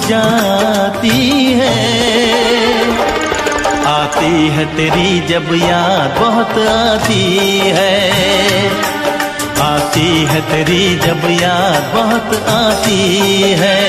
जाती है। आती है तेरी जब याद बहुत आती है। आती है तेरी जब याद बहुत आती है।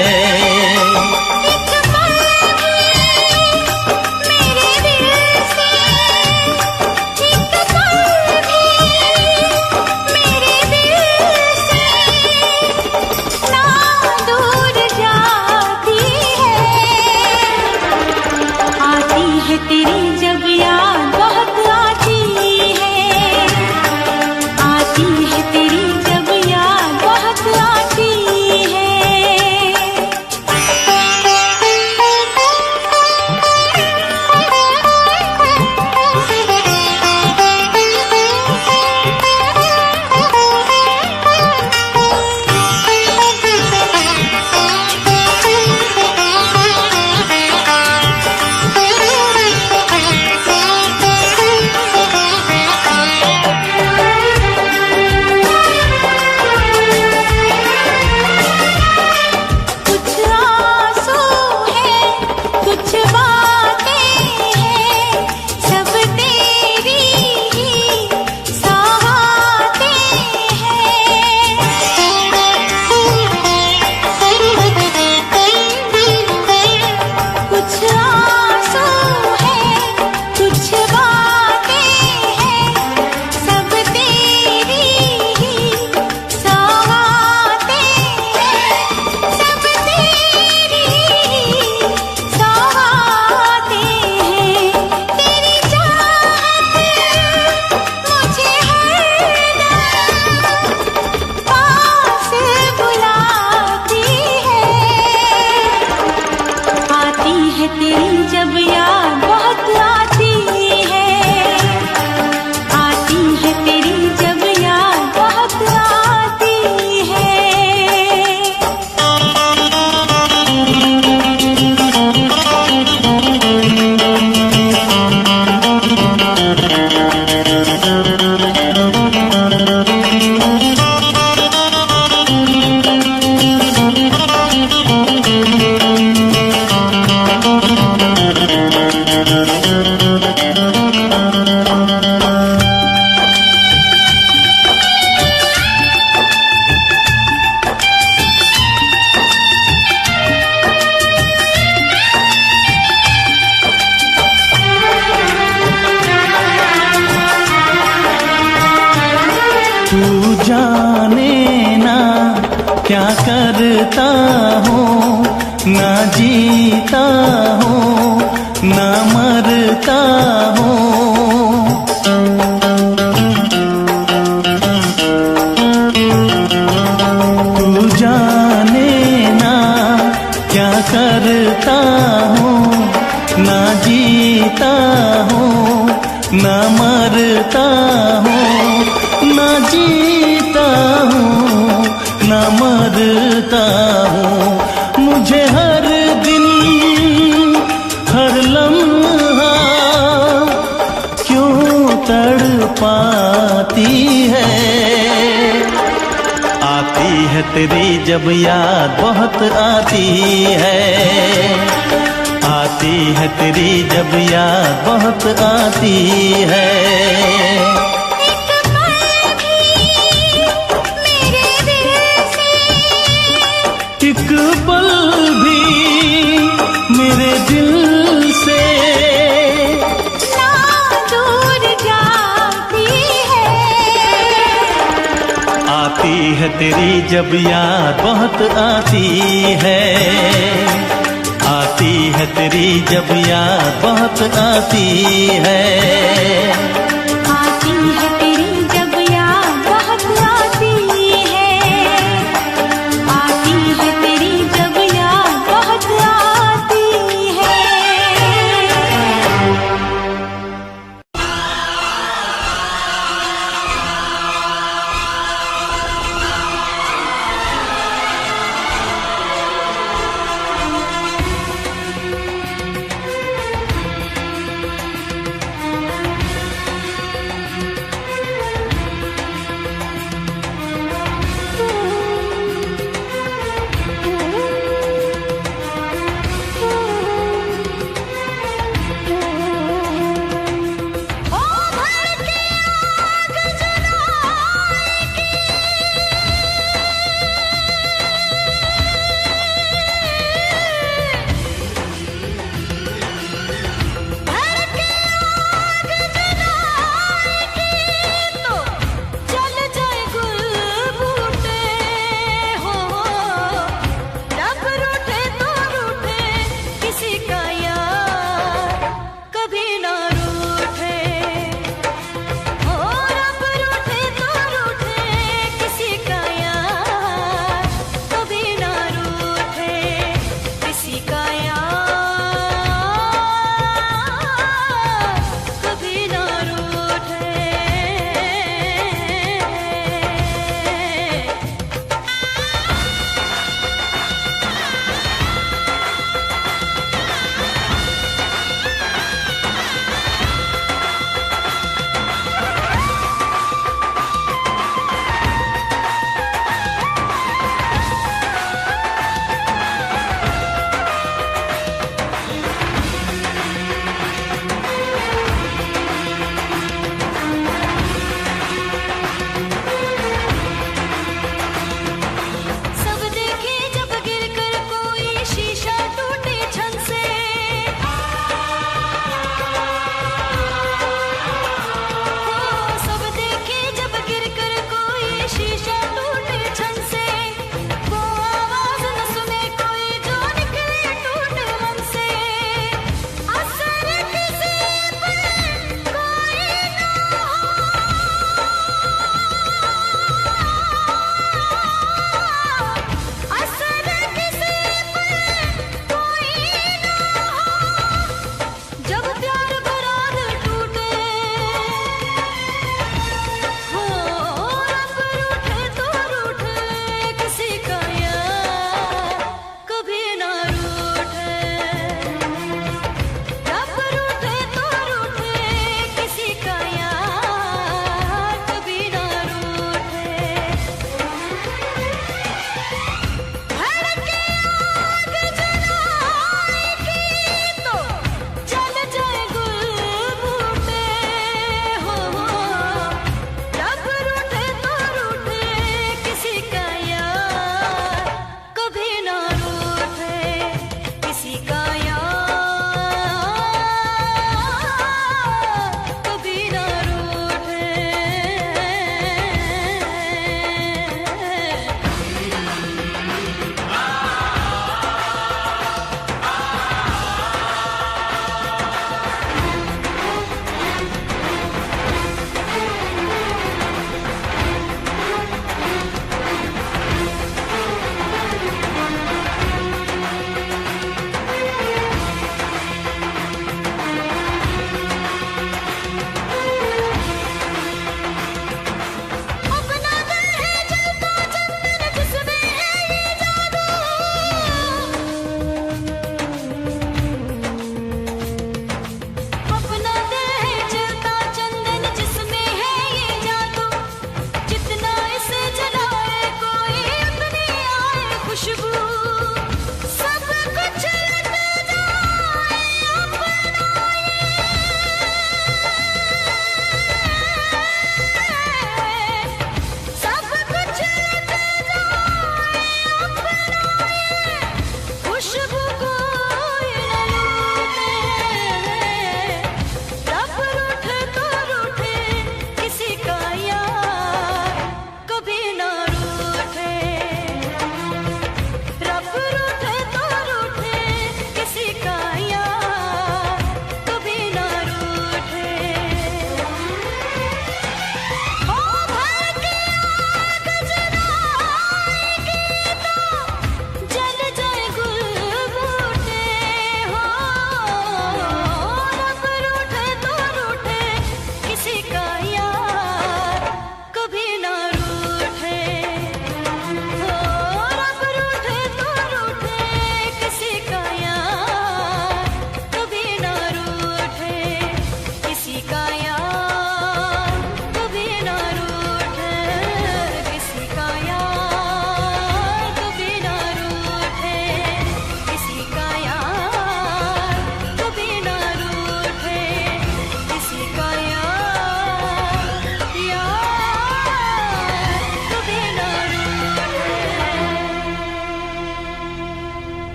तू जाने ना क्या करता हूँ, ना जीता हूँ ना मरता हूँ। तू जाने ना क्या करता हूँ, ना जीता हूँ ना मरता हूँ। ना जीता हूँ ना मरता हूँ। मुझे हर दिन हर लम्हा क्यों तड़पाती है। आती है तेरी जब याद बहुत आती है। आती है तेरी जब याद बहुत आती है। एक पल भी मेरे दिल से ना दूर जाती है। आती है तेरी जब याद बहुत आती है। आती है तेरी जब याद बहुत आती है। आती है तेरी जब याद बहुत आती है। आती है तेरी जब याद बहुत आती है।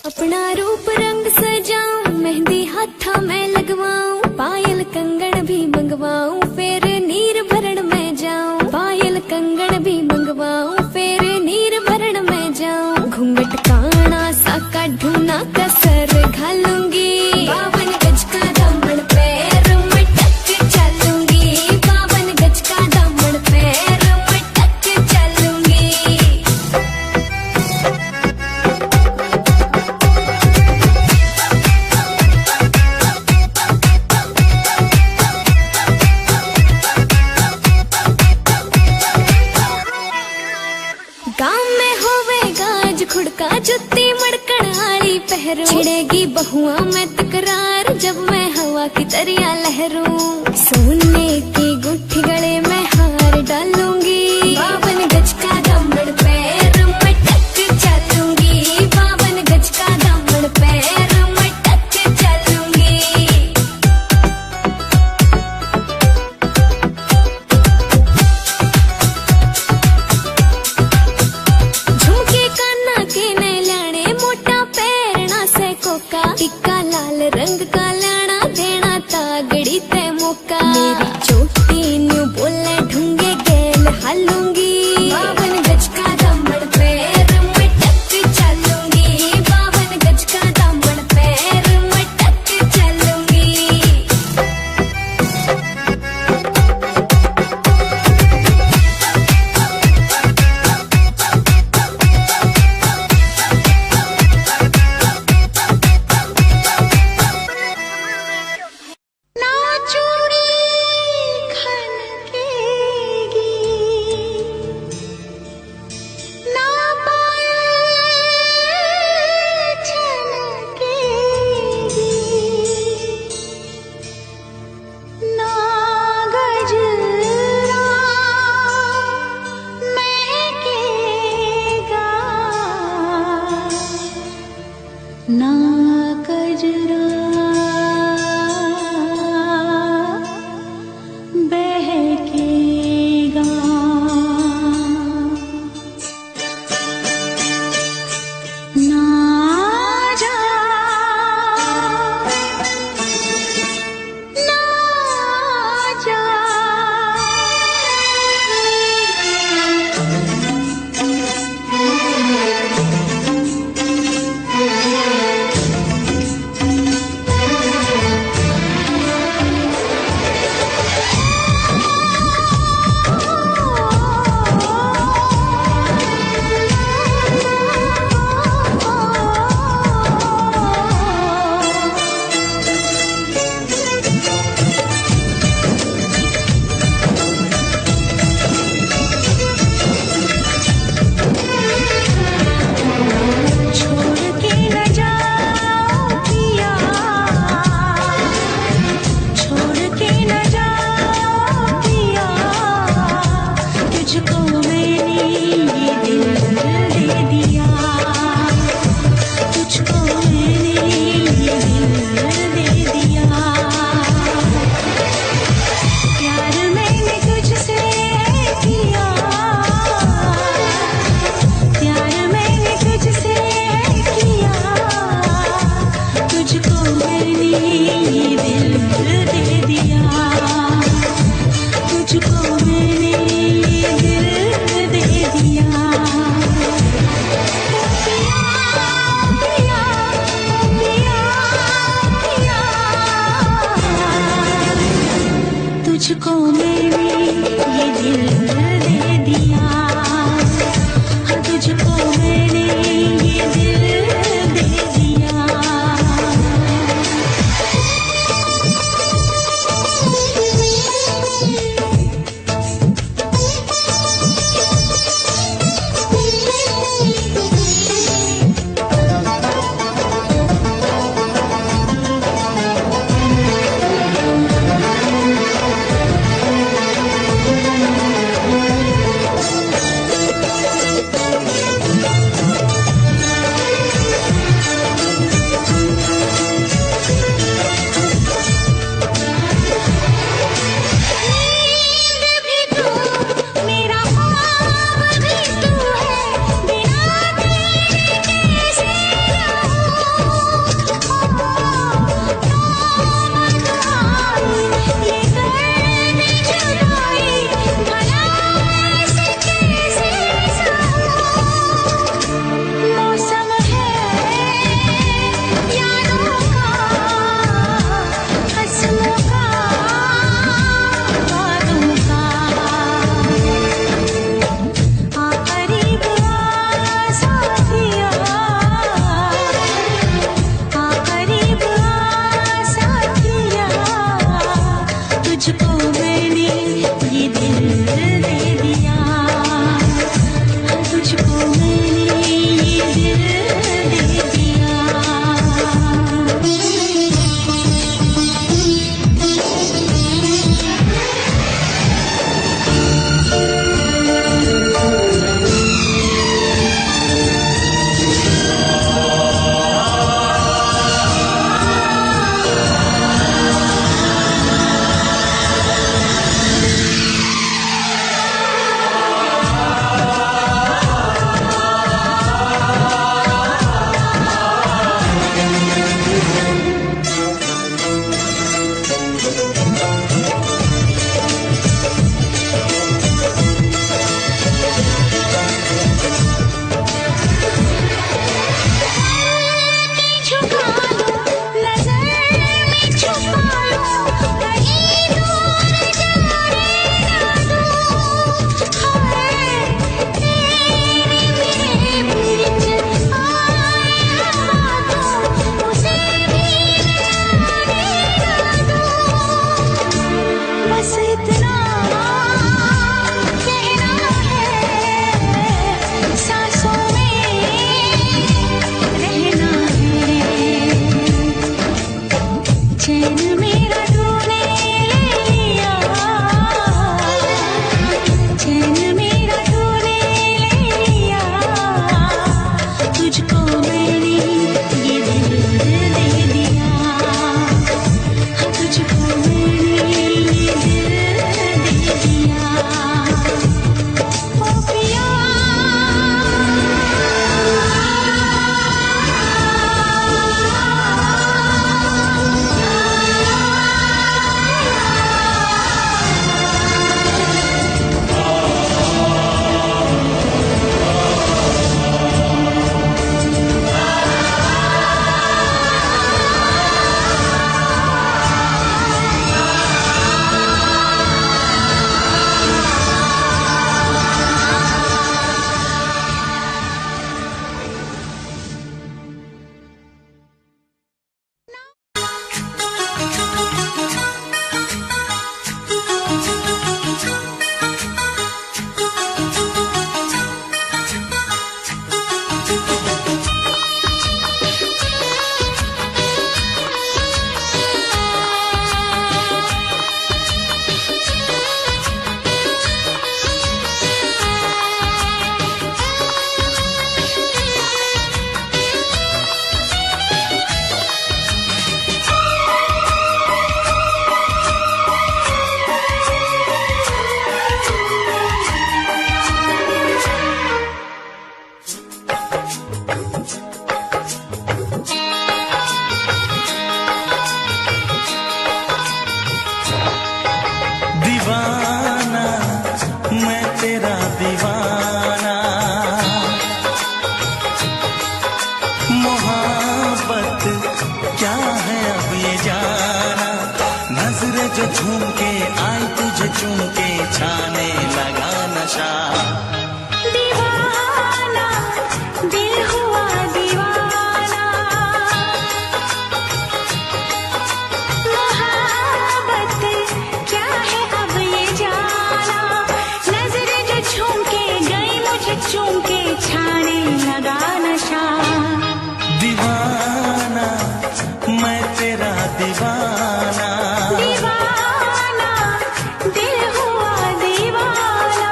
अपना रूप रंग सजाऊं, मेहंदी हाथा में लगवाऊं, पायल कंगन भी मंगवाऊं, फिर नीर भरण में जाऊं। पायल कंगन भी मंगवाऊं, फिर नीर भरण में जाऊं। घूंघट काना सा काढूं, कसर घालूंगी, 52 गज का दामन पैर में टक चलूंगी, 52 गज का दामन पैर में टक चलूंगी। गाँव में होवेगा आज खुड़का, जुत्ती मड़कण आली पहरू, छिड़ेगी बहुआ में तकरार, जब मैं हवा की तरिया लहरूं। सोने की गुट्ठी गले में हार डालूंगी, 52 गज का दामन पैर में टक चलूंगी, 52 गज का दामन पैर में टक चलूंगी। झुमके काना के ने लाने, मोटा पैरना से कोका, टिक्का लाल रंग का लाना, देना तागड़ी ते मौका। मेरी जो झूम के आई तुझे चूम के छाने लगा नशा दीवाना दिल हुआ दीवाना मोहब्बत क्या है अब ये जाना नजर जो झूम के गई मुझे चूम के छाने लगा नशा दीवाना मैं तेरा दीवाना दीवाना दिल हुआ दीवाना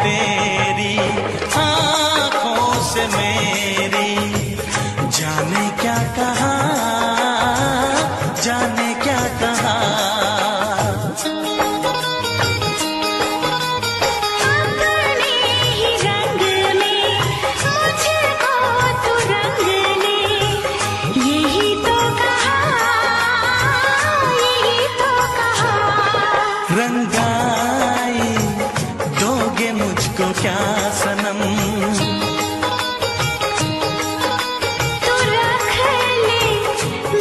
तेरी आँखों से मेरी जाने क्या कहा जाने क्या कहा अपने ही रंग में मुझको तू रंग ले यही तो कहा रंगाई दोगे मुझको क्या सनम तू रख ले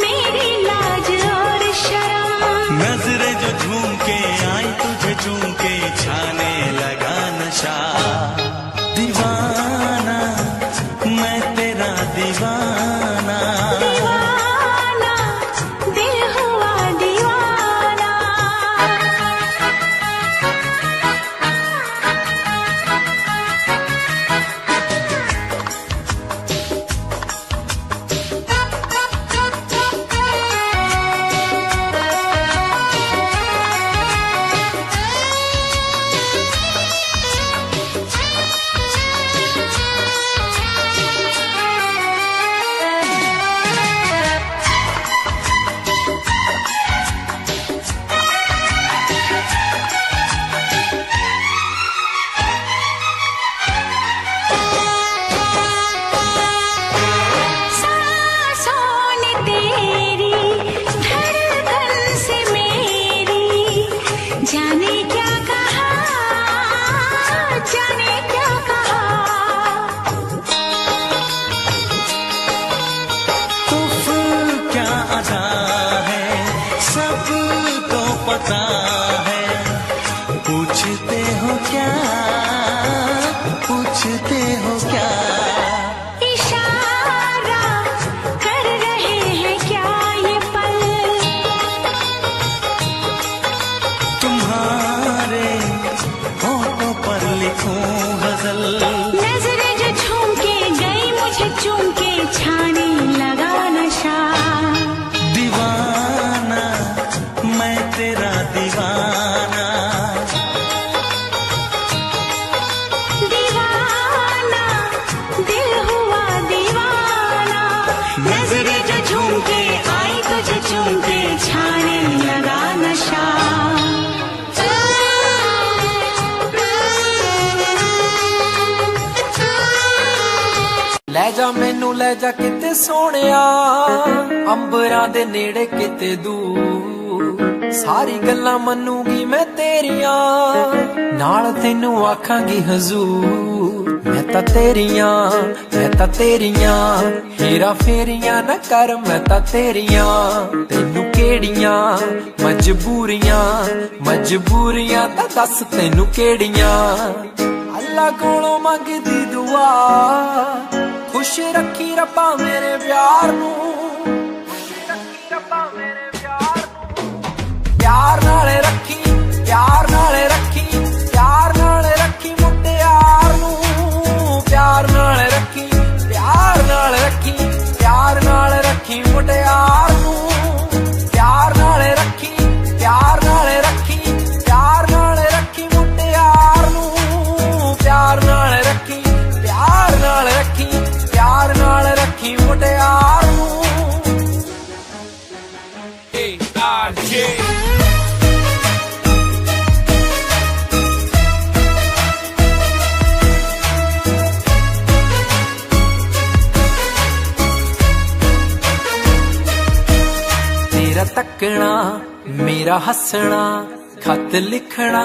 मेरी लाज और शर्म नजरे जो झूम के आई तुझे चूम के छाने लगा नशा दीवाना मैं तेरा दीवाना दीवाना दिल हुआ दीवाना जाने क्या कहा जाने क्या कहा उफ क्या अदा है सब तो पता है पूछते हो क्या पूछते हो क्या इशारा कर रहे हैं क्या ये पल तुम्हारे होठों पर लिखूं गजल नजरें जो झूम के गई मुझे चूम के छाने लगा नशा दीवाना मैं तेरा दीवाना दीवाना दिल हुआ दीवाना नजरें जो झूम के आई तुझे चूम के छाने लगा नशा ਲੈ ਜਾ ਮੈਨੂੰ ਲੈ ਜਾ ਕਿਤੇ ਸੋਹਣਿਆ ਅੰਬਰਾਂ ਦੇ ਨੇੜੇ ਕਿਤੇ ਦੂਰ ਸਾਰੀ ਗੱਲਾਂ ਮੰਨੂਗੀ ਮੈਂ ਤੇਰੀਆਂ ਨਾਲ ਤੈਨੂੰ ਆਖਾਂਗੀ ਹਜ਼ੂਰ ਮੈਂ ਤਾਂ ਤੇਰੀਆਂ ਹੀਰਾ ਫੇਰੀਆਂ ਨਾ ਕਰ ਮੈਂ ਤਾਂ ਤੇਰੀਆਂ ਤੈਨੂੰ ਕਿਹੜੀਆਂ ਮਜਬੂਰੀਆਂ ਤਾਂ ਦੱਸ ਤੈਨੂੰ ਕਿਹੜੀਆਂ ਅੱਲਾ ਕੋਲੋਂ ਮੰਗਦੀ ਦੁਆ खुश रखी रब्बा मेरे प्यार नू प्यार नाले रखी प्यार नाले रखी प्यार नाले रखी मुटियार नू प्यार नाले रखी प्यार नाले रखी प्यार नाले रखी मुटियार नू प्यार नाले रखी प्यार नाले रखी तेरा तकना मेरा हसना खत लिखना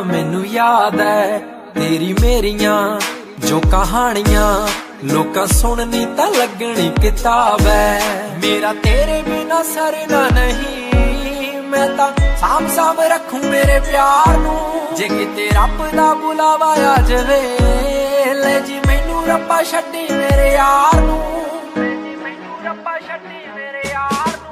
मैनू याद है तेरी मेरियां जो कहानियां लोकां सुननी तां लगनी किताब है मेरा तेरे बिना सरना नहीं मैं तां साम साम रखूं मेरे प्यार नू जे किते रब दा बुलावा आ जावे ले जी मैनू रब्बा छड्डी मेरे यार नू मैनू रब्बा छड्डी मेरे यार नू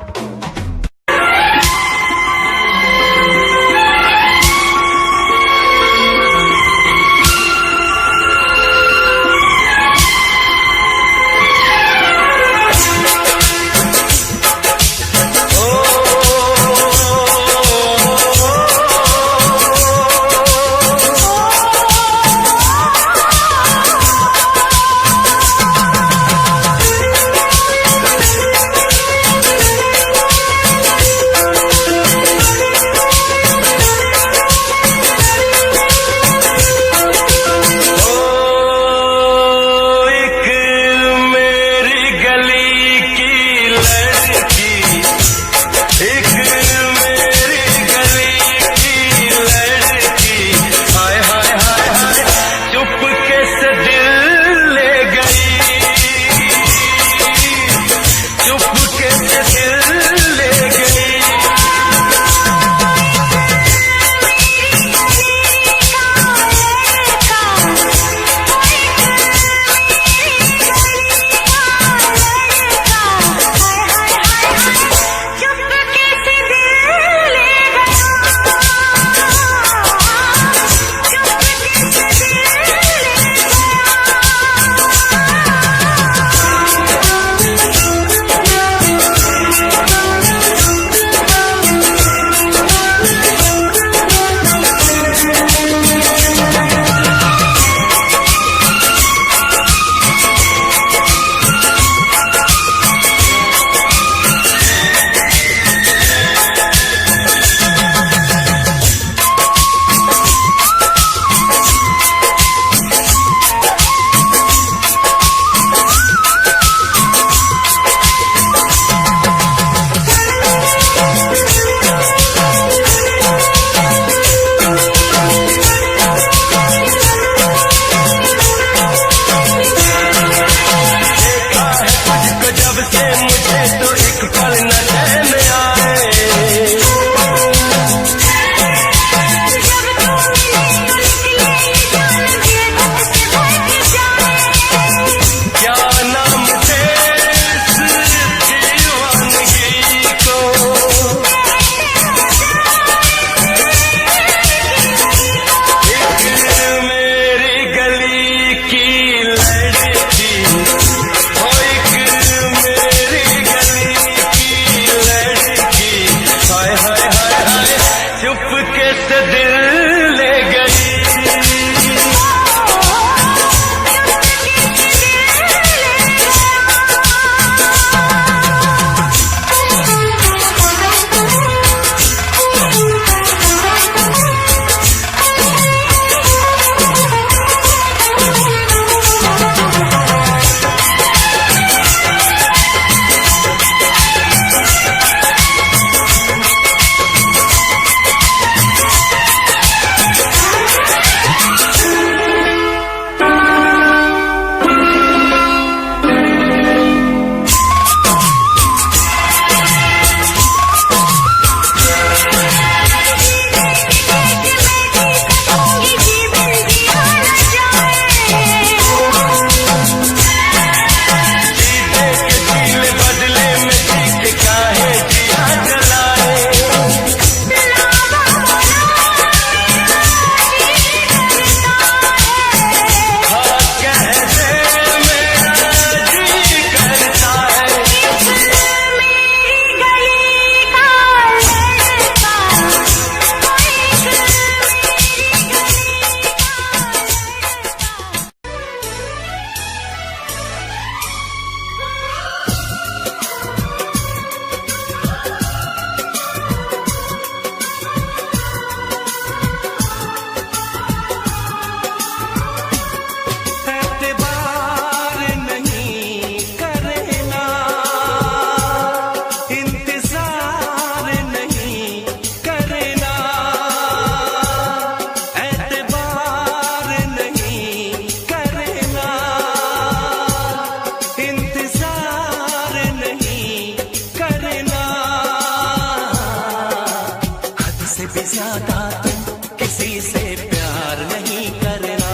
भी ज्यादा तुम किसी से प्यार नहीं करना,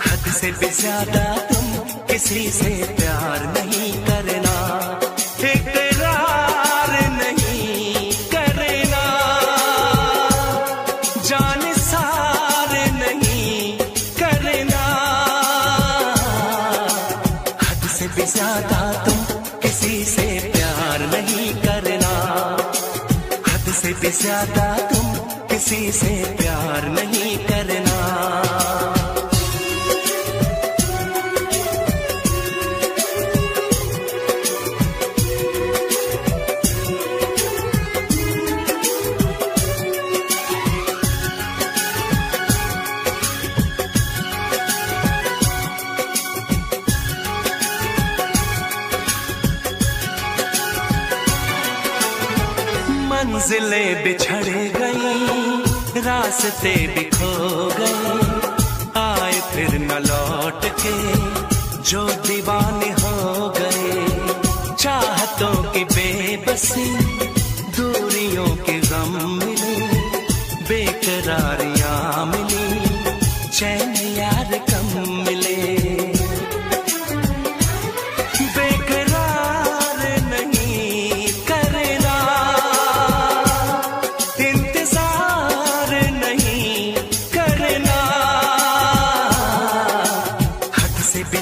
हद से भी ज्यादा तुम किसी से प्यार नहीं करना, इकरार नहीं करना, जान सार नहीं करना, हद से भी ज्यादा तुम किसी से प्यार नहीं करना, हद से भी ज्यादा तुम किसी से प्यार नहीं करना। मंजिलें बिछड़ गई, रास्ते भी खो गए, आए फिर न लौट के जो दीवाने हो गए, चाहतों की बेबसी दूरियों के गम मिले, बेकरारियां मिली, चैन यार कम मिले,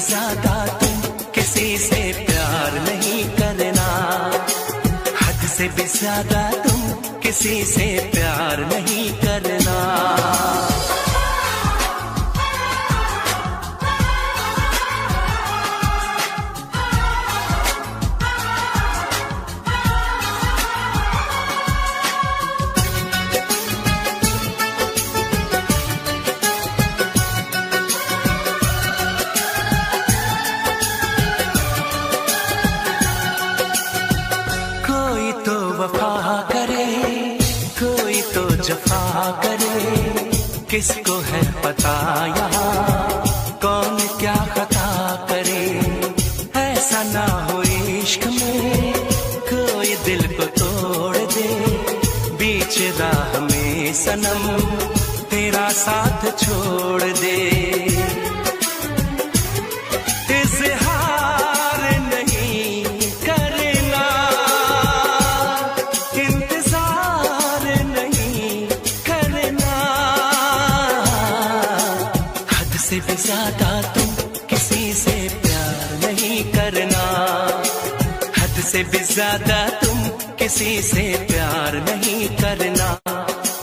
ज्यादा तुम किसी से प्यार नहीं करना, हद से भी ज्यादा तुम किसी से प्यार नहीं करना। जफा करे, किसको है पता यहाँ कौन क्या खता करे, ऐसा ना हो इश्क में कोई दिल को तोड़ दे, बीच राह में सनम तेरा साथ छोड़ दे, इज़हार नहीं करना, इंतजार नहीं करना, हद से भी ज्यादा तुम किसी से प्यार नहीं करना, हद से भी ज्यादा तुम किसी से प्यार नहीं करना,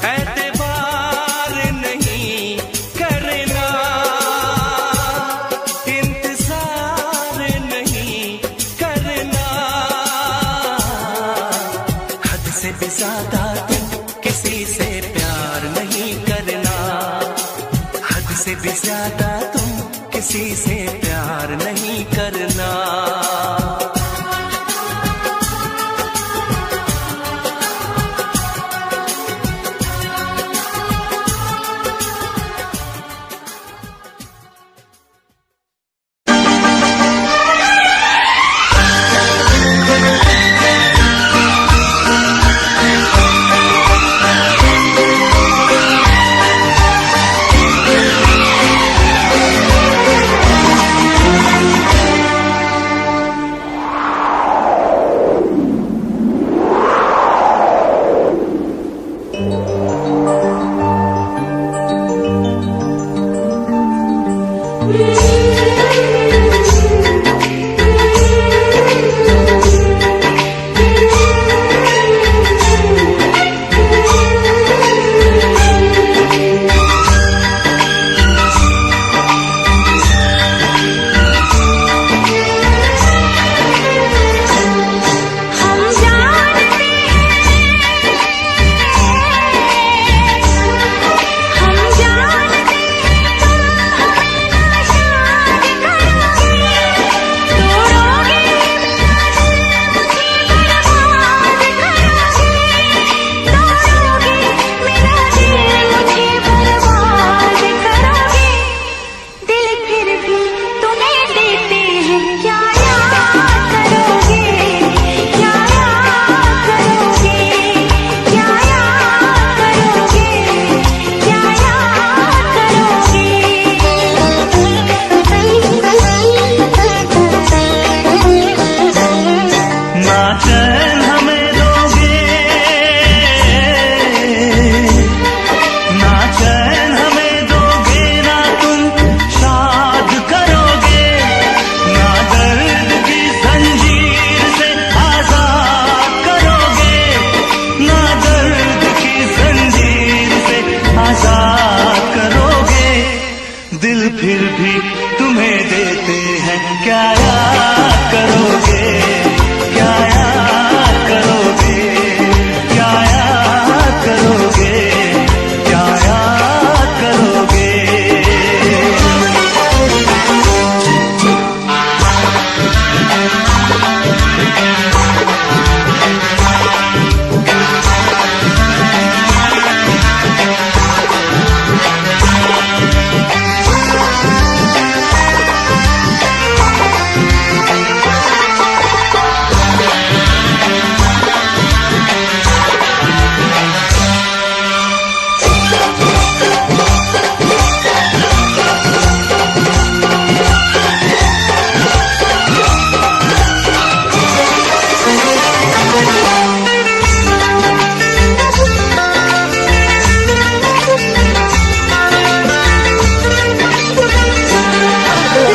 एतबार नहीं करना, इंतजार नहीं करना, हद से भी ज्यादा तुम किसी से प्यार नहीं करना, हद से भी ज्यादा तुम किसी से प्यार नहीं करना।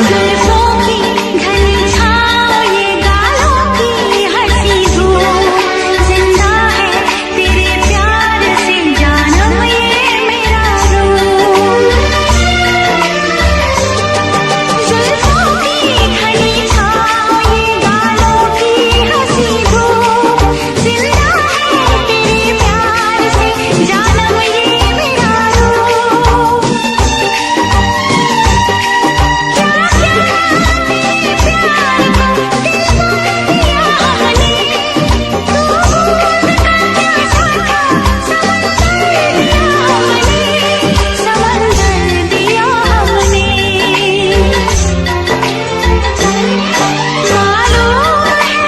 जुल्फों की घनी छाँव ये गालों की हंसी धूप जिंदा है तेरे प्यार से जानम ये मेरा रूप जुल्फों की घनी छाँव ये गालों की हंसी धूप जिंदा है तेरे प्यार से जानम ये मेरा रूप समंदर दिया हमने मालूम है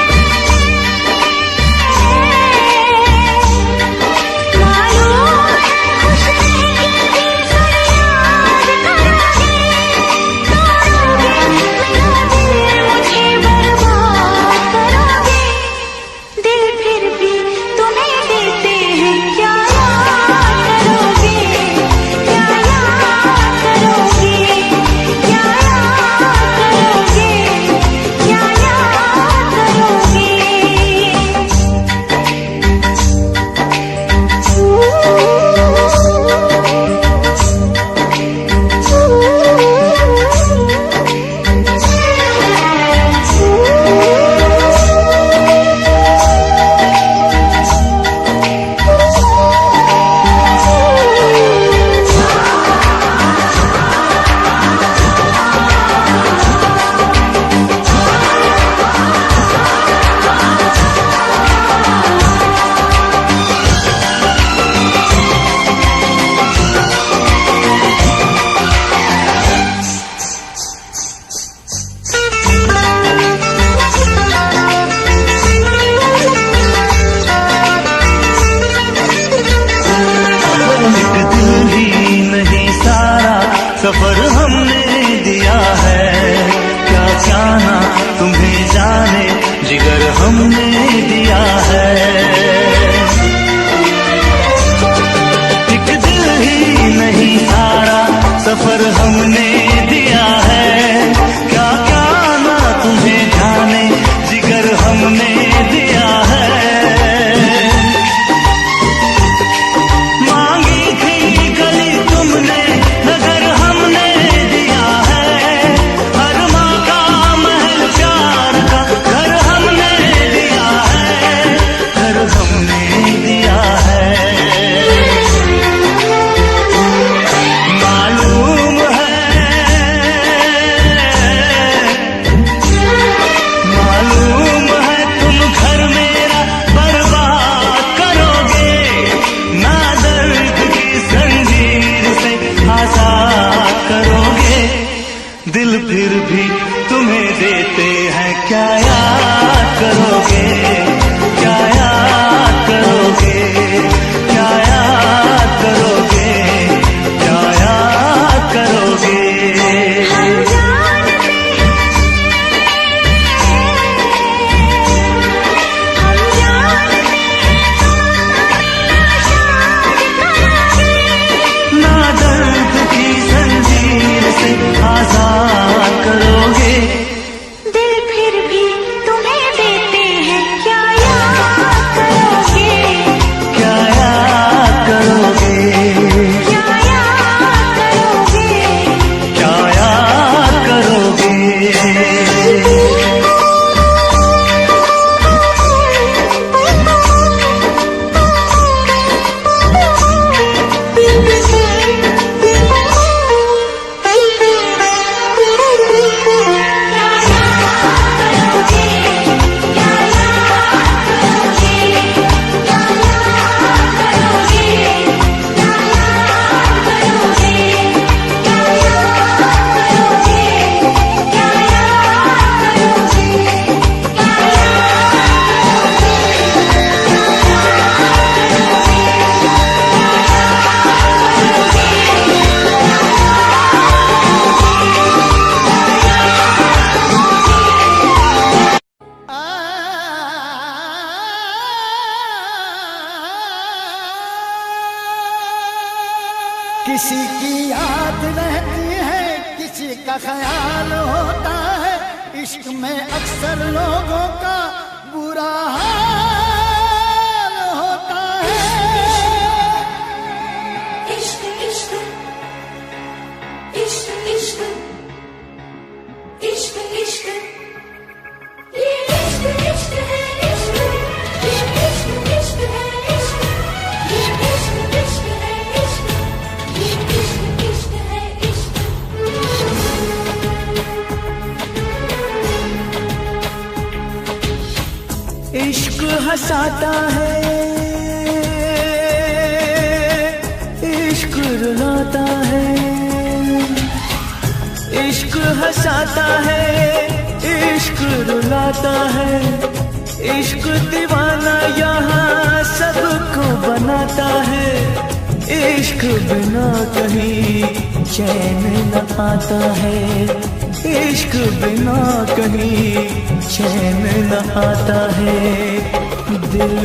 खुश रहेंगे भी फरियाद करोगे मेरा दिल मुझे बर्बाद करोगे दिल फिर भी तुम्हें देते हैं क्या याद करोगे क्या याद करोगे क्या याद करोगे क्या एक दिल ही नहीं सारा सफर हमने दिया है क्या क्या ना तुम्हें जाने जिगर हमने दिया है एक दिल ही नहीं सारा सफर हमने दिया है क्या क्या ना तुम्हें जाने जिगर हमने दिया है मांगी थी गली तुमने नगर हमने दिया है हर माँ का महल प्यार का घर हमने दिया है किसी की याद रहती है, किसी का ख्याल होता है, इश्क में अक्सर लोगों का बुरा हाल होता है। इश्क इश्क इश्क इश्क इश्क इश्क ये इश्क इश्क है इश्क, ये इश्क इश्क है इश्क, ये इश्क इश्क है इश्क, ये इश्क इश्क है इश्क। इश्क हंसाता है, इश्क रुलाता है, इश्क हंसाता है, इश्क रुलाता है, इश्क दीवाना यहाँ सबको बनाता है। इश्क बिना कहीं चैन न आता है, इश्क बिना कहीं चैन न आता है। दिल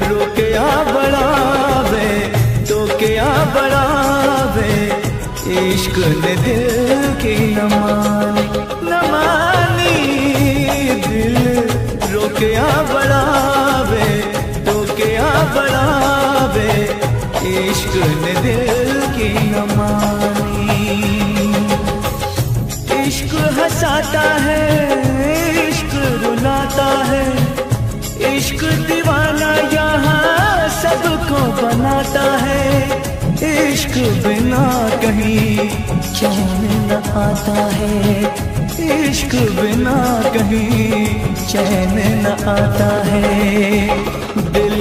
रोके आ बढ़ावे तो क्या बढ़ावे, इश्क ने दिल की न मानी, दिल रोके आ बढ़ावे तो क्या बढ़ावे, इश्क ने दिल की न मानी। इश्क हंसाता है, इश्क रुलाता है, इश्क दीवाना यहाँ सबको बनाता है। इश्क बिना कहीं चैन न आता है, इश्क बिना कहीं चैन न आता है। दिल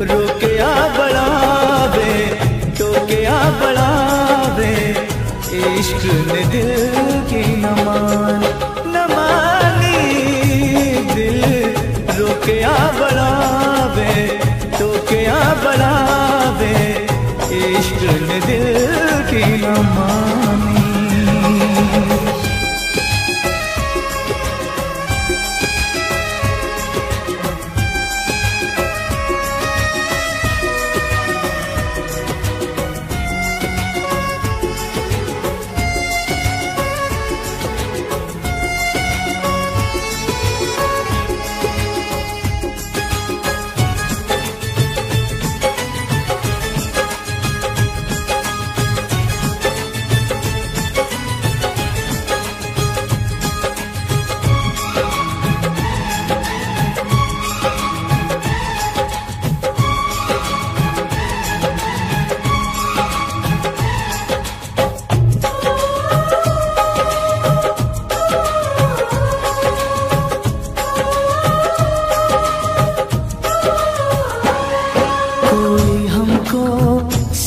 रोके आ बढ़ावे तो क्या बढ़ावे, इश्क ने दिल की न मानी, दिल रोके आ बढ़ावे तो क्या बढ़ावे, इश्क ने दिल की न मानी।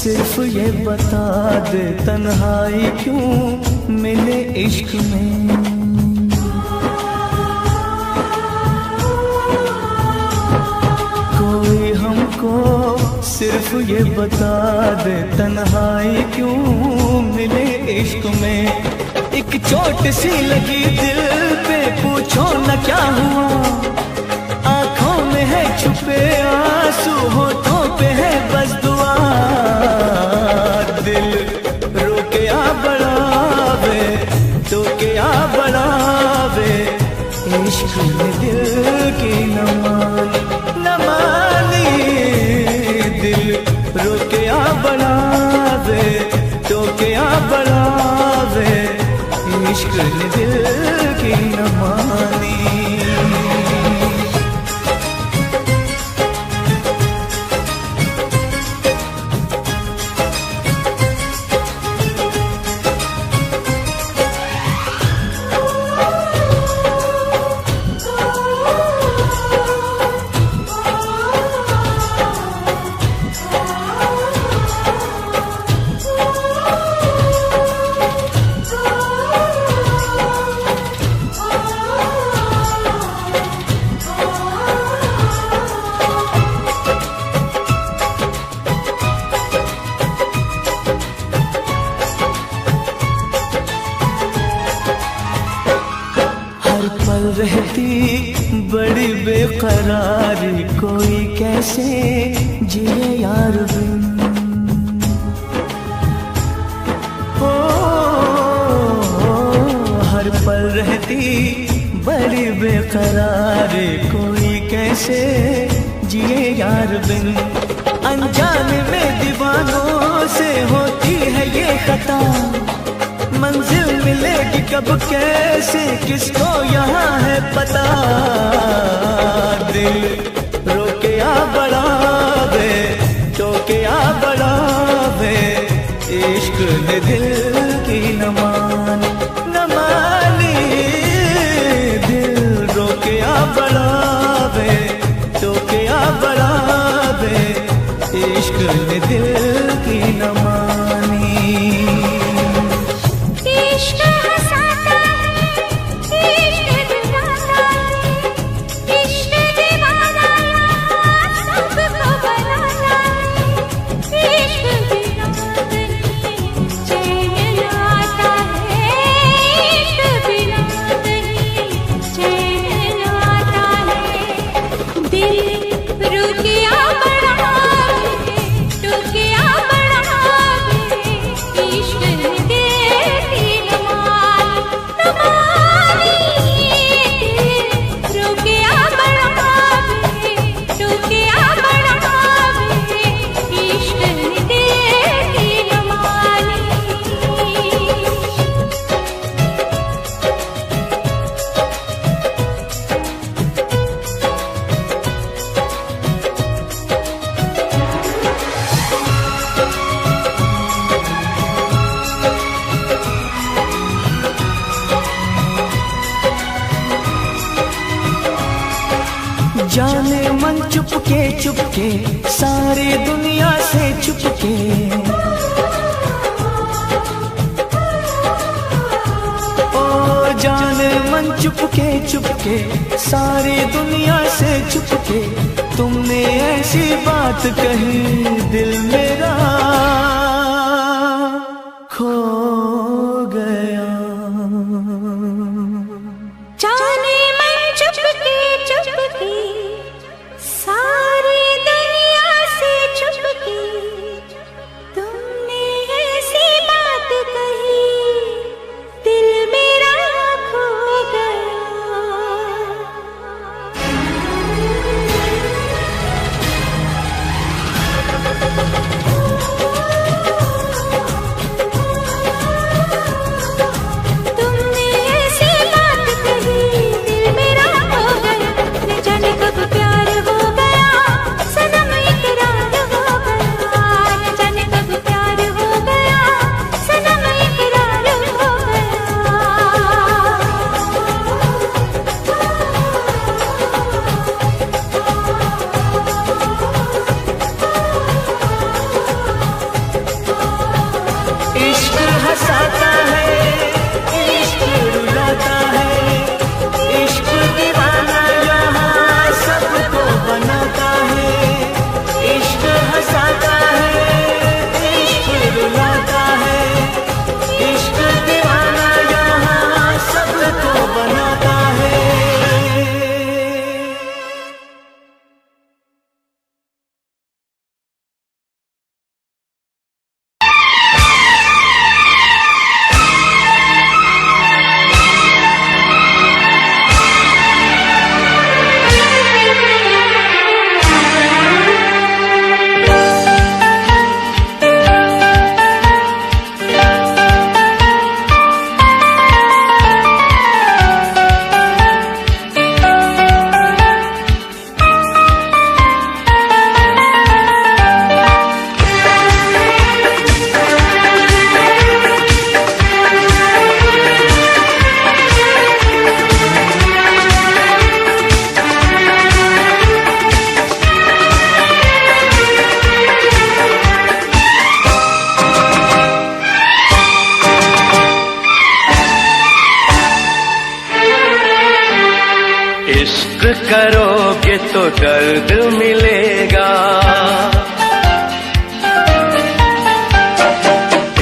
सिर्फ ये बता दे तन्हाई क्यों मिले इश्क में, कोई हमको सिर्फ ये बता दे तन्हाई क्यों मिले इश्क में। एक चोट सी लगी दिल पे पूछो न क्या हुआ, आंखों में है छुपे आंसू होठों पे है बस दुआ। दिल रोके आ बढ़ावे तो क्या बढ़ावे, इश्क में दिल की न मानी, दिल रोके आ बढ़ावे तो क्या बढ़ावे, इश्क ने दिल की न मानी। रहती बड़ी बेकरारी, कोई कैसे जिए यार बिन, पल रहती बड़ी बेकरार, कोई कैसे जिए यार बिन। अनजाने में दीवानों से होती है ये खता, मंजिल मिलेगी कब कैसे किसको यहाँ है पता। दिल रोके या बढ़ावे, टोके या बढ़ावे, इश्क ने दिल की न मानी, न मानी। दिल रोके या बढ़ावे, टोके या बढ़ावे, इश्क ने दिल की न मानी। इश्क हंसाता है, इश्क दिलाता है, इश्क दीवाना सबको बनाता है। इश्क बिना नहीं चैन आता है, इश्क बिना नहीं चैन आता है। दिल रुकिया बढ़ावे, टुकिया बढ़ावे, इश्क ने दिल की न मानी। दिल रुकिया बढ़ावे, टुकिया बढ़ावे, इश्क ने दिल की न मानी। जाने मन चुपके चुपके सारी दुनिया से चुपके, ओ जाने मन चुपके चुपके सारी दुनिया से चुपके। तुमने ऐसी बात कही दिल मेरा खो गया। जाने मन चुपके चुपके सारी दुनिया से चुपके, तुमने ऐसी बात कही दिल मेरा खो गया। तुमने ऐसी बात कही दिल मेरा खो गया। न जाने कब प्यार हो गया, सनम इकरार हो गया। न जाने कब प्यार हो गया, सनम इकरार हो गया। इश्क हंसाता है, इश्क रुलाता है, इश्क दीवाना यहाँ सबको बनाता है। इश्क हंसाता है, इश्क रुलाता है, इश्क दीवाना यहाँ सबको बनाता है। इश्क करोगे तो दर्द मिलेगा,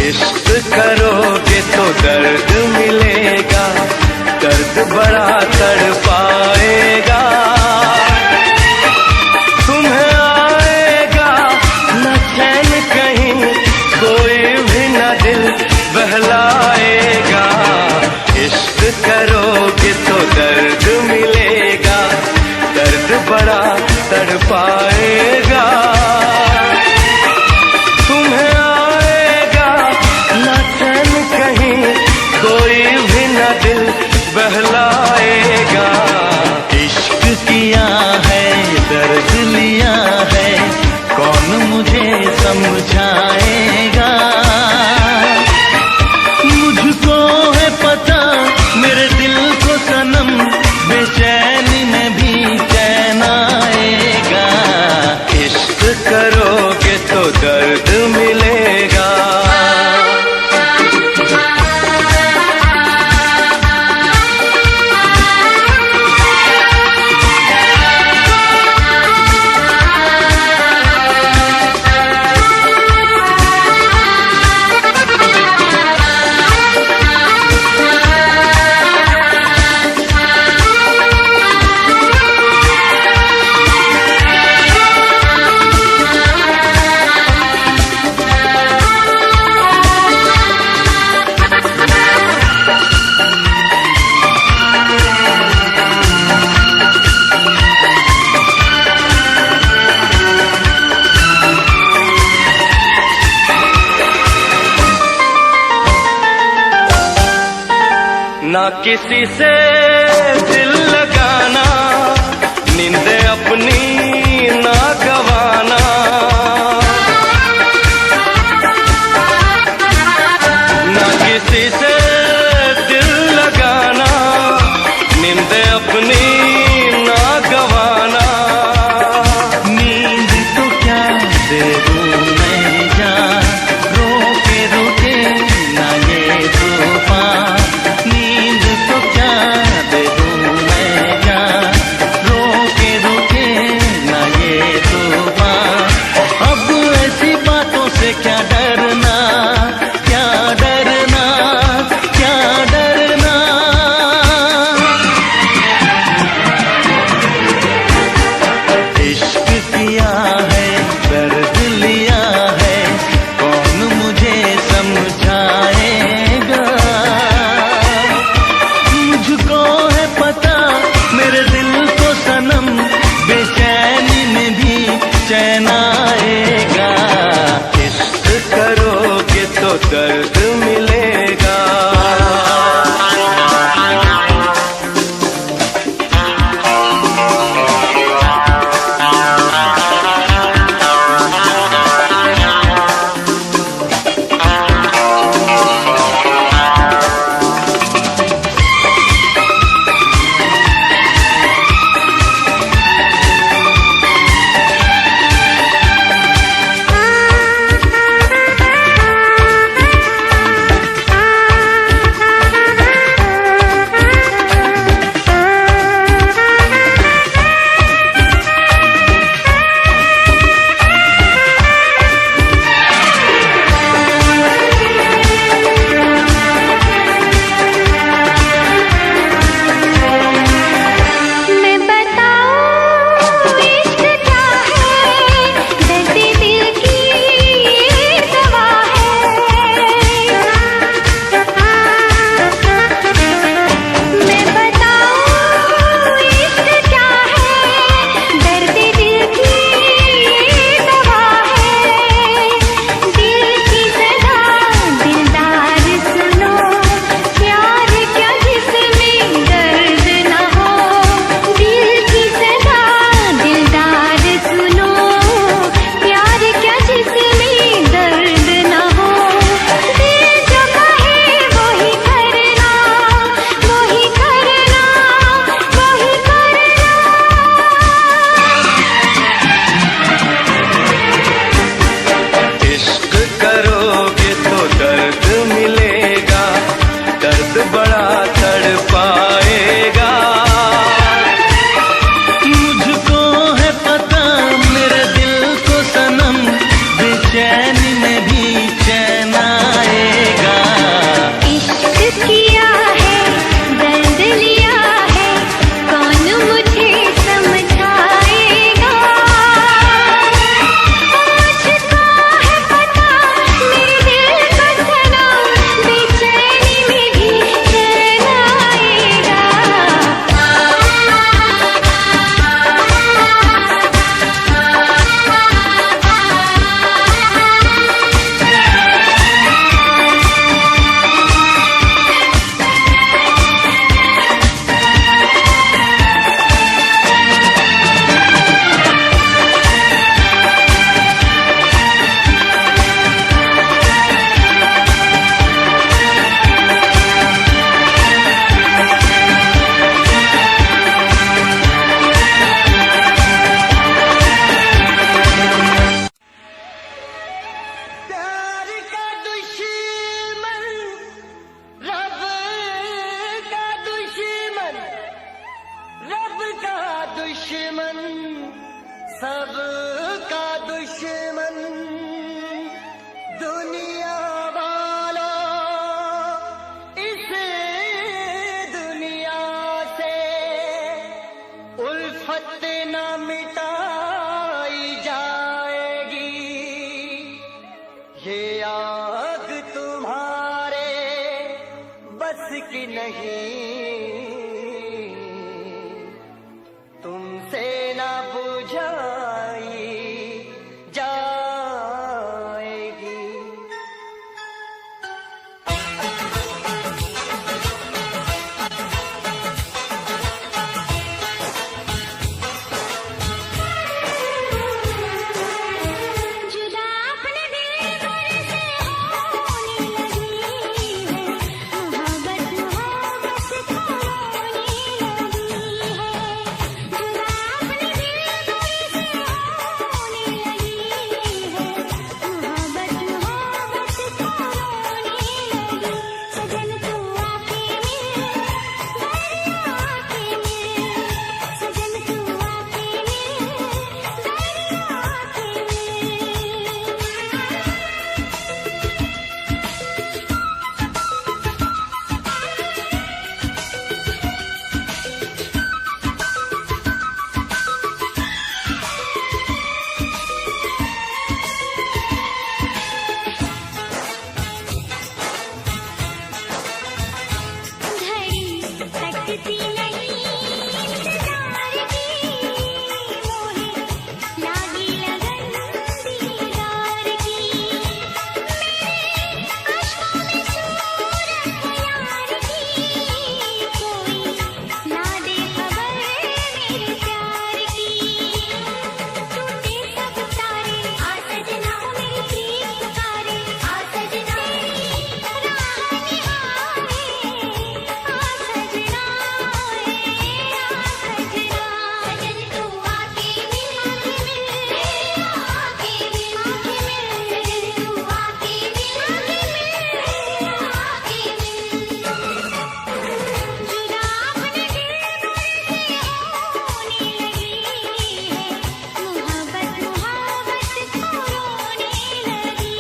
इश्क करोगे तो दर्द मिलेगा, दर्द बड़ा तड़पाएगा। तुम्हें आएगा न चैन कहीं, कोई भी न दिल बहलाएगा। इश्क तड़पाएगा, तुम्हें आएगा ना चैन कहीं, कोई भी ना दिल बहलाएगा। इश्क किया है, दर्द लिया है, कौन मुझे समझाएगा। मुझको है पता मेरे दिल को सनम, बेचैनी में भी चैन आएगा। इश्क करोगे तो दर्द मिलेगा। ना किसी से दिल लगाना, नींदे अपनी ना गवाना। ना किसी से दिल लगाना, नींदे अपनी ना गवाना। नींद तो क्या दे दूं मैं जान, रोके रुके ना ये तूफान। नींद तो क्या सबका दुश्मन दुनिया वाला, इस दुनिया से उल्फत न मिटाई जाएगी। ये आग तुम्हारे बस की नहीं, तुमसे ना बुझाई जाएगी। जुदा अपने दिल भर से होने लगी है, मोहब्बत मोहब्बत को रोने लगी है। जुदा अपने दिल भर से होने लगी है, मोहब्बत मोहब्बत को रोने लगी। सजन तू आके मिल, दरिया आके मिल, सजन तू आके मिल, दरिया आके मिल। घड़ी तकती नहीं इंतजार की, मोहे लागी लगन दीदार की। मेरे अश्कों में सूरत है यार की, कोई ना दे खबर मेरे प्यार की। टूटे सब तारे आ सजना, मेरी प्रीत पुकारे आ सजना, तेरी राह निहारे आ सजना, सजन तू आके मिल, आके मिल, आके मिल, सजन तू आके मिल, आके मिल। जुदा अपने दिल भर से होने लगी है, मोहब्बत मोहब्बत को रोने लगी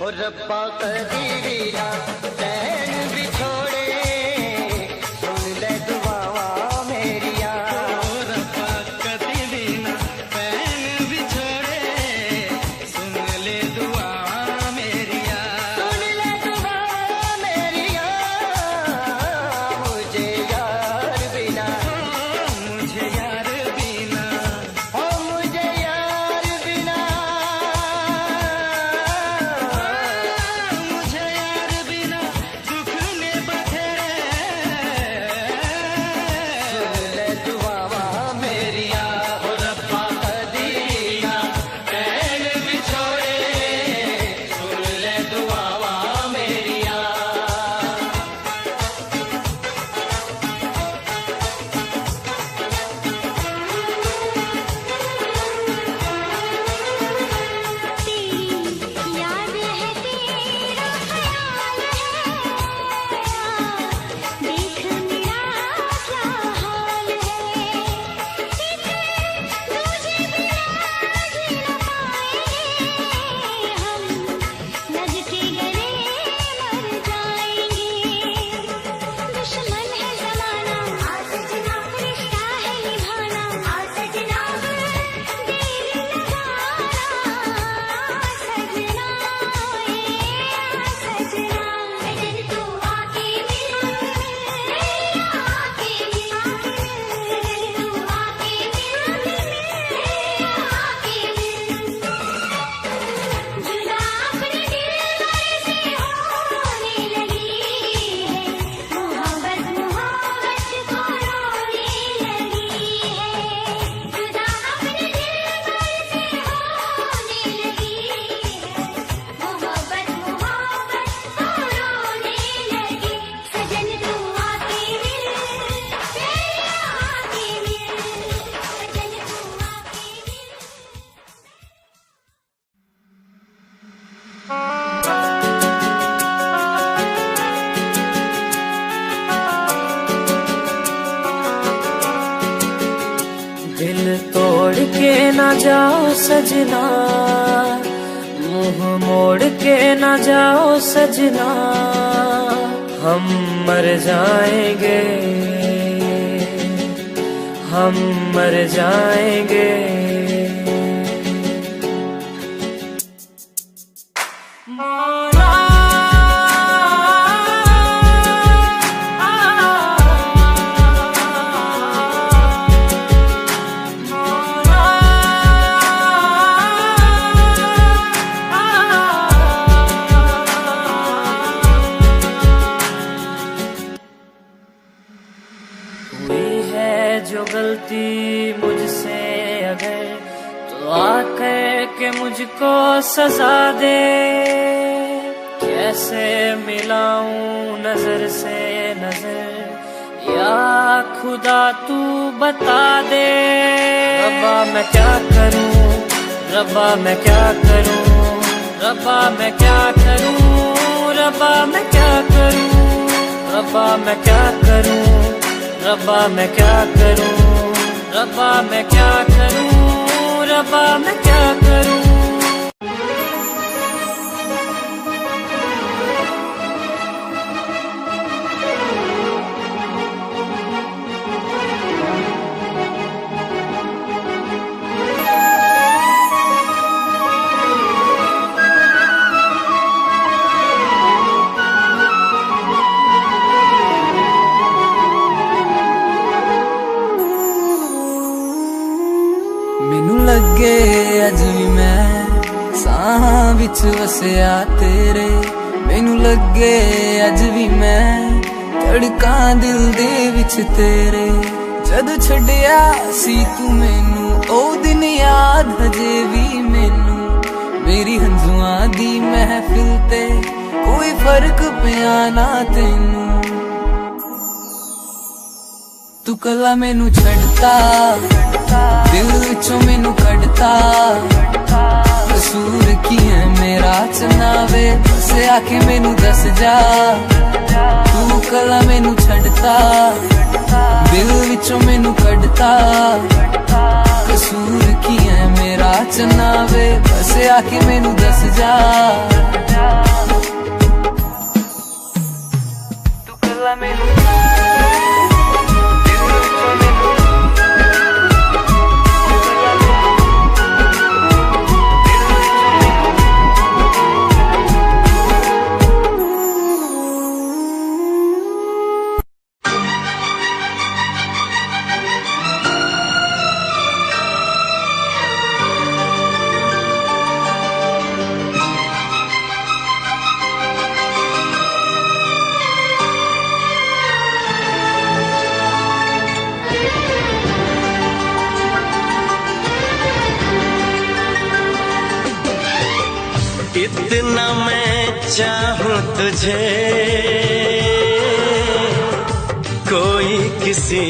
और रब्बा कदीरी ना चैन बिछोड़े, सुन ले दुआवा मेरिया। रब्बा कदीरी ना चैन बिछोड़े, सुन ले दुआ मेरिया। सुन ले दुआ मेरिया, मुझे यार बिना, मुझे यार बिना, ओ मुझे यार बिना, मुझे यार बिना दुख में दिल तोड़ के ना जाओ सजना, मुंह मोड़ के ना जाओ सजना, हम मर जाएंगे, हम मर जाएंगे। जो गलती मुझसे अगर तो आकर के मुझको सजा दे, कैसे मिलाऊं नजर से नजर या खुदा तू बता दे। रब्बा मैं क्या करूं, रब्बा मैं क्या करूं, रब्बा मैं क्या करूं, रब्बा मैं क्या करूं, रब्बा मैं क्या करूं, रब्बा मैं क्या करूं, रब्बा मैं क्या करूं, रब्बा मैं क्या करूं। मैनू लगे अज भी मैं साहां विच वसिया तेरे, मैनू लगे अज भी मैं धड़कां दिल दे विच तेरे। जद छड्डिया सी तू मैनू ओ दिन याद हजे भी मैनू, मेरी हंजुआं दी महफिल ते कोई फर्क पिया ना तैनू। तू कला मैनू छड्डता, दिल विचों मैनू कढ़ता, कसूर की है मेरा चनावे, बस आके मैनू दस जा। तू कला मैनू छड्डता, दिल विचों मैनू कढ़ता, कसूर की है मेरा चनावे, बस आके मैनू दस जा। तू कला मैनू इतना मैं चाहूं तुझे, कोई किसी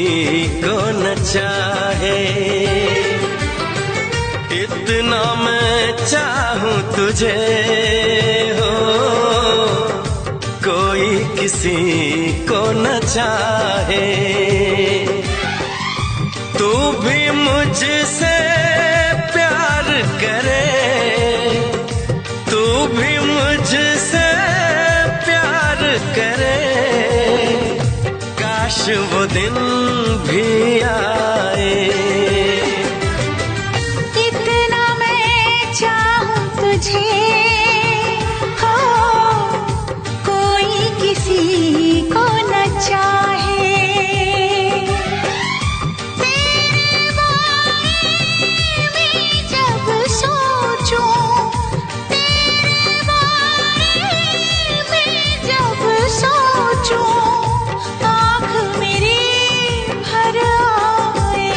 को न चाहे। इतना मैं चाहूं तुझे हो, कोई किसी को न चाहे। तू भी मुझसे प्यार करे, तू भी मुझसे प्यार करे, काश वो दिन भी आए। इतना मैं चाहूं तुझे हो, कोई किसी को न चाहे। तेरे बारे में जब सोचूं, आँख मेरी भर आए।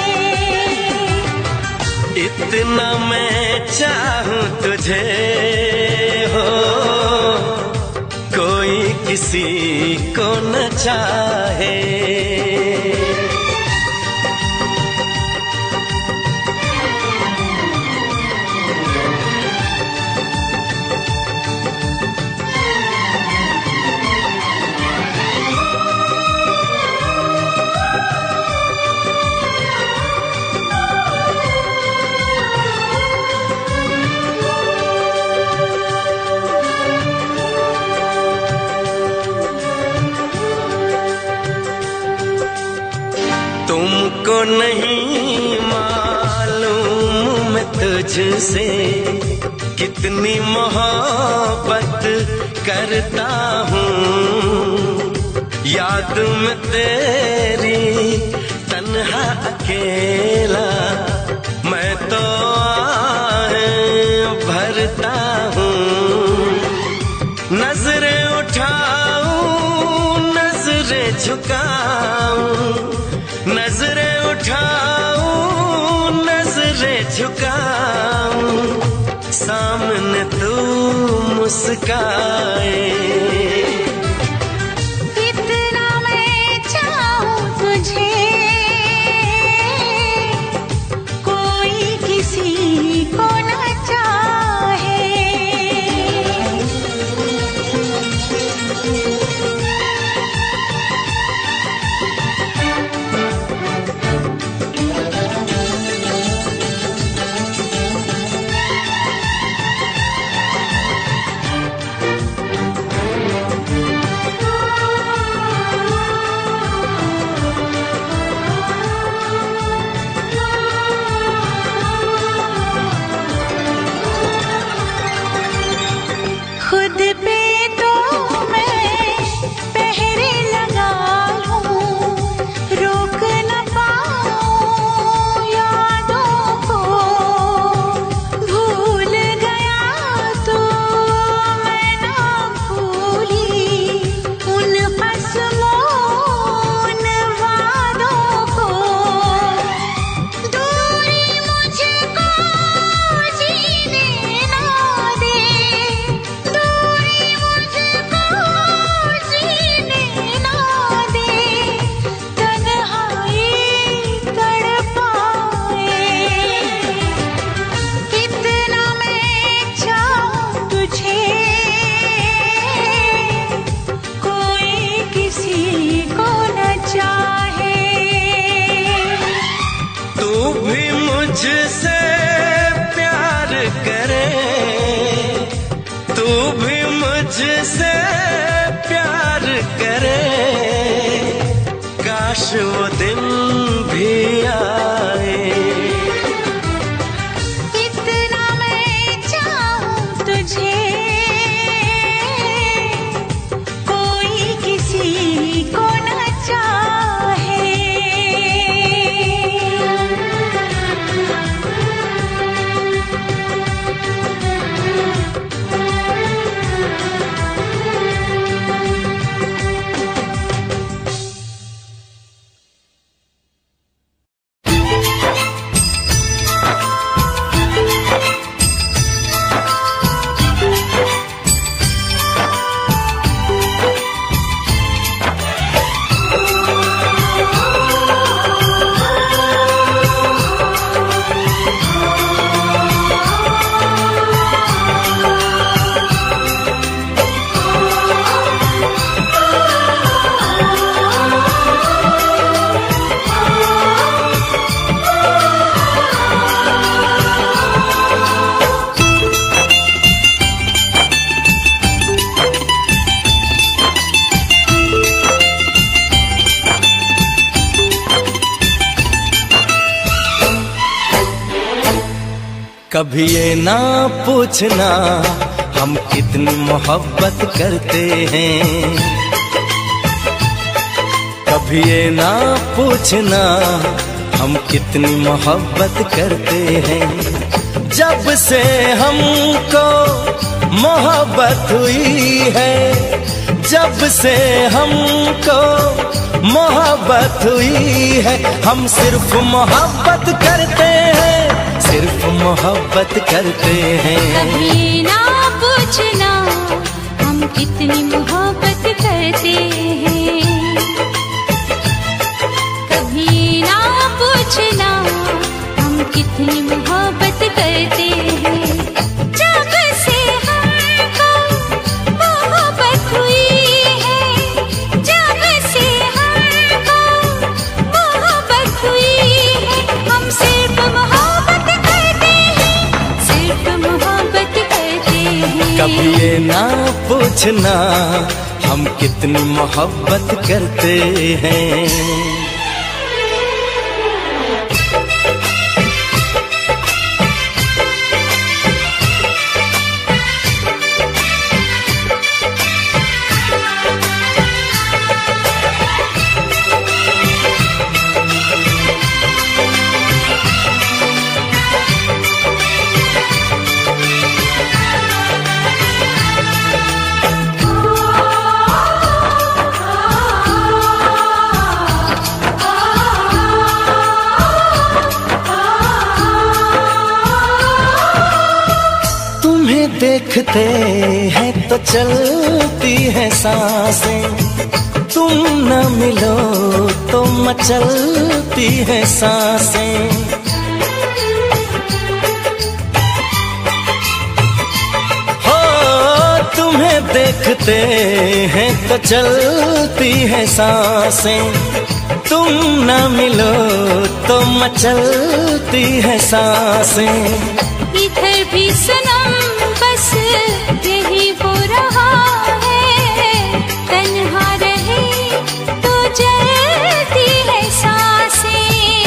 इतना मैं चाहूं तुझे हो, कोई किसी को न चाहे। नहीं मालूम मैं तुझसे कितनी मोहब्बत करता हूँ। याद में तेरी तन्हा अकेला मैं तो आहें भरता हूँ। नजरें उठाऊं नजरें झुकाऊं, नजरें उठाऊं नजरें झुकाऊं, सामने तू मुस्काए। इतना मैं चाहूं तुझे कोई किसी को न चाहे। खुद पे तो मैं पहरे लगा लूं, रोक न पाऊं यादों को। भूल गया तो मैं ना भूली उन कसमों उन वादों को। दूरी मुझको जीने ना दे, मुझसे प्यार करे, तू भी मुझसे प्यार करे, काश वो दिन भी आए। इतना मैं चाहूं तुझे कोई किसी को न चाहे। कभी ये ना पूछना हम कितनी मोहब्बत करते हैं, कभी ये ना पूछना हम कितनी मोहब्बत करते हैं। जब से हमको मोहब्बत हुई है, जब से हमको मोहब्बत हुई है, हम सिर्फ मोहब्बत करते हैं, सिर्फ मोहब्बत करते हैं। कभी ना पूछना हम कितनी मोहब्बत करते हैं, कभी ना पूछना हम कितनी मोहब्बत करते हैं। जब से हमको मोहब्बत हुई है, जब से हमको मोहब्बत हुई है, हम सिर्फ मोहब्बत करते हैं, सिर्फ मोहब्बत करते हैं। कभी ये ना पूछना हम कितनी मोहब्बत करते हैं। देखते हैं तो चलती है सांसें, तुम न मिलो तो मचलती है सांसें। हो तुम्हें देखते हैं तो चलती है सांसें, तुम न मिलो तो मचलती है सांसें। इधर भी सनम बस यही हो रहा है, तन्हा रहे तो जलती है सांसें।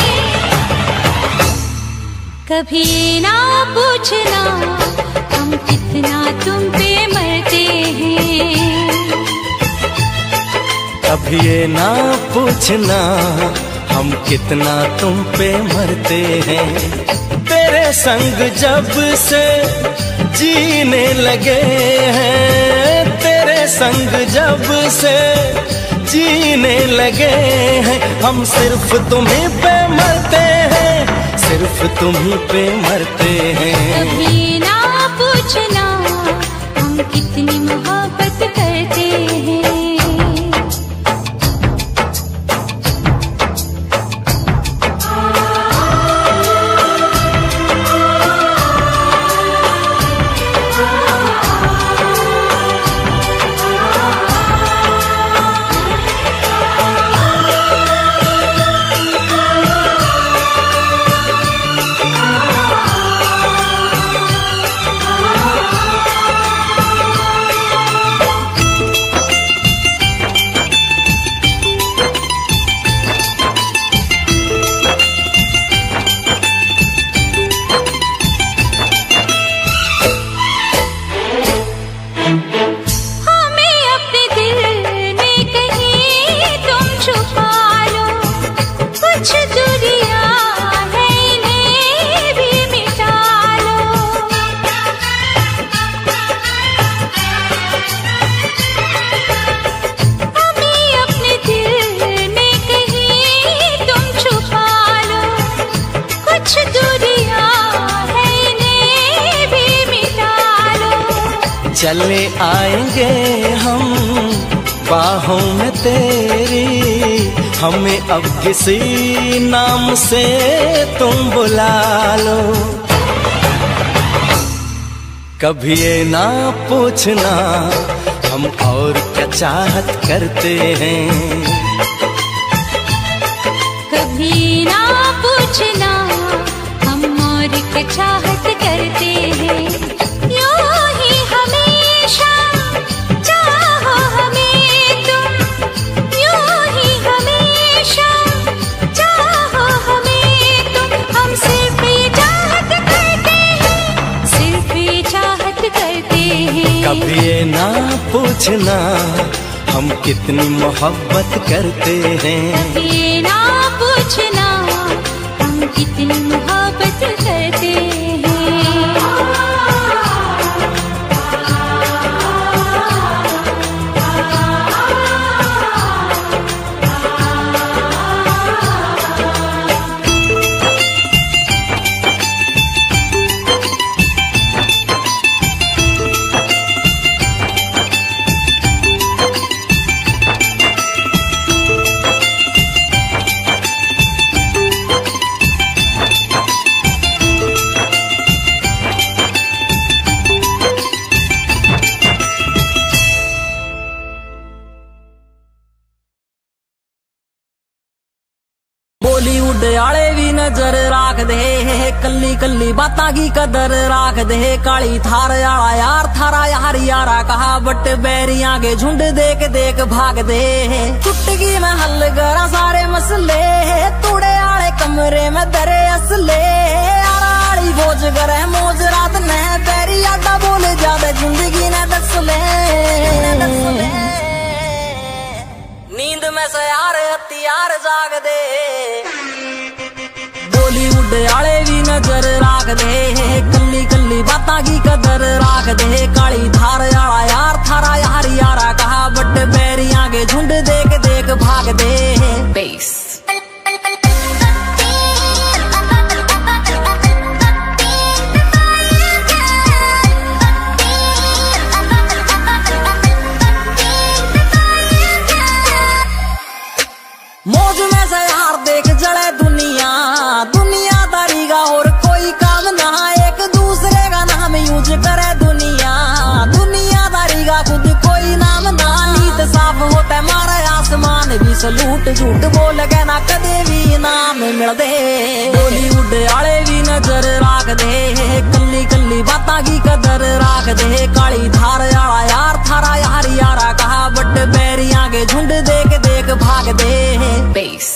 कभी ना पूछना हम कितना तुम पे मरते हैं, कभी ये ना पूछना हम कितना तुम पे मरते हैं। तेरे संग जब से जीने लगे हैं, तेरे संग जब से जीने लगे हैं, हम सिर्फ तुम्हीं पे मरते हैं, सिर्फ तुम्हीं पे मरते हैं। कभी ना पूछना हम कितनी मोहब्बत करते हैं। चले आएंगे हम बाहों में तेरी, हमें अब किसी नाम से तुम बुला लो। कभी ये ना पूछना हम और क्या चाहत करते हैं, कभी ना पूछना हम और क्या चाहत करते हैं। कभी ये ना पूछना हम कितनी मोहब्बत करते हैं, कभी ये ना पूछना हम कितनी मोहब्बत करते हैं। बॉलीवुड आले भी नजर राख दे, कल्ली कल्ली बातां की कदर राख दे। काली थार आला यार थारा यार यारा कहा, बट बैरियां के झुंड देख देख भाग दे। टुटगी में हल करा सारे मसले, तूड़े आले कमरे में दरे असले। आराड़ी बोझ करे मौज रात ने, बैरी यादा बोले ज्यादा जिंदगी ने दस ले। नींद में से यार हथियार जाग दे, बॉलीवुड आले भी नजर राख दे। कल्ली कल्ली बातां की कदर राख दे। काली धार आला यार थारा यार यारा कहा, बट बैरियां के झुंड देख देख भाग दे। बेस जान भी सलूट झूठ बोल के ना कदे भी नाम मिल दे बॉलीवुड आले भी नजर राख दे कल्ली कल्ली बातां की कदर राख दे काली धार आला यार थारा यार यारा कहा बट बैरियां के झुंड देख देख भाग दे बेस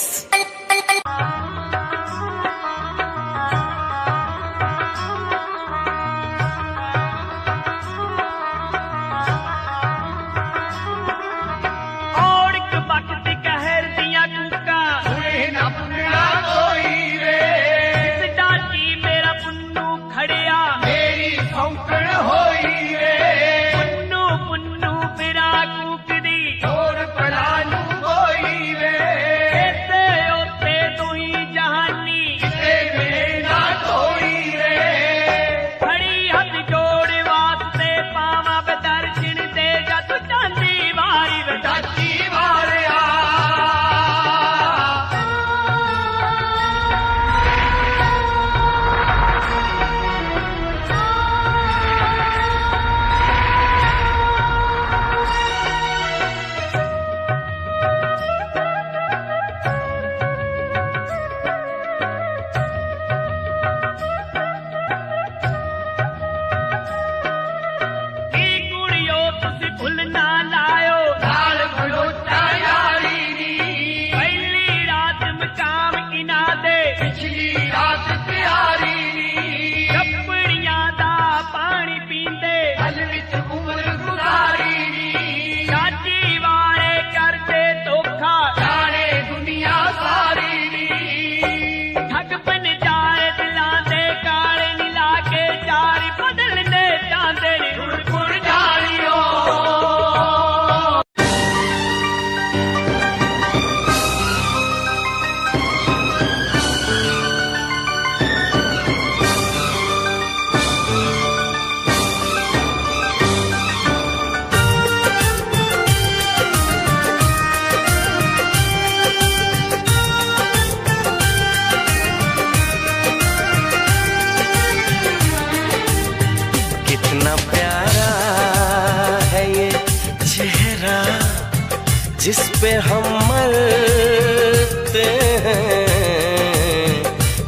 जिस पे हम मरते हैं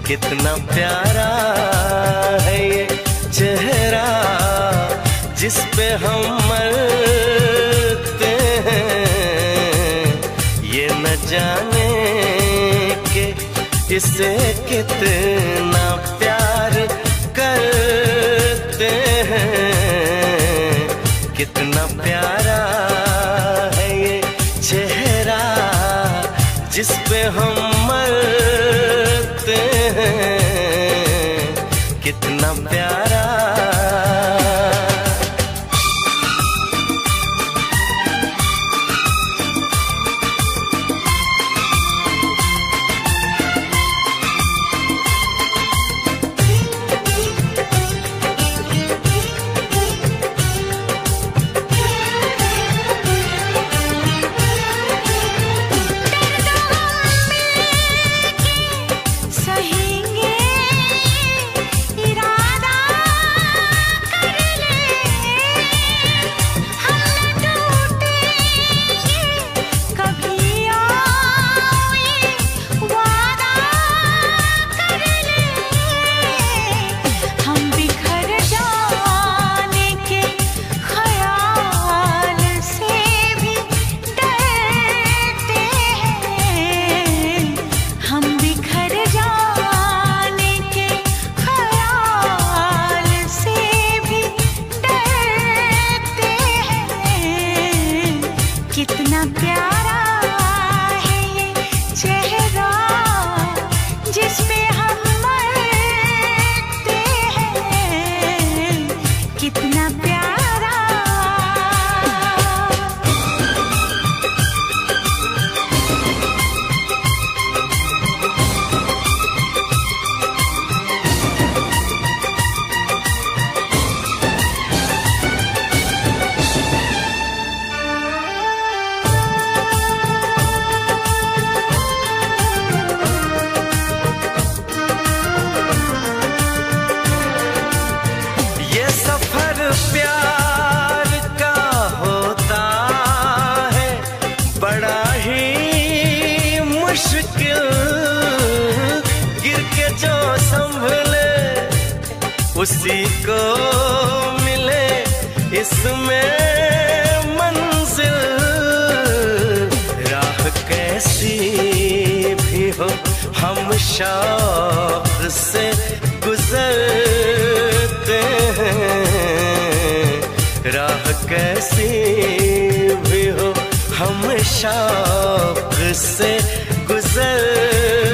कितना प्यारा है ये चेहरा जिस पे हम मरते हैं ये न जाने के इसे कितना प्यार करते हैं कितना प्यारा जिस पे हम मरते हैं कितना प्यारा सहेंगे इरादा उसी को मिले इसमें मंजिल। राह कैसी भी हो हम शौक से गुजरते हैं। राह कैसी भी हो हम शौक से गुजर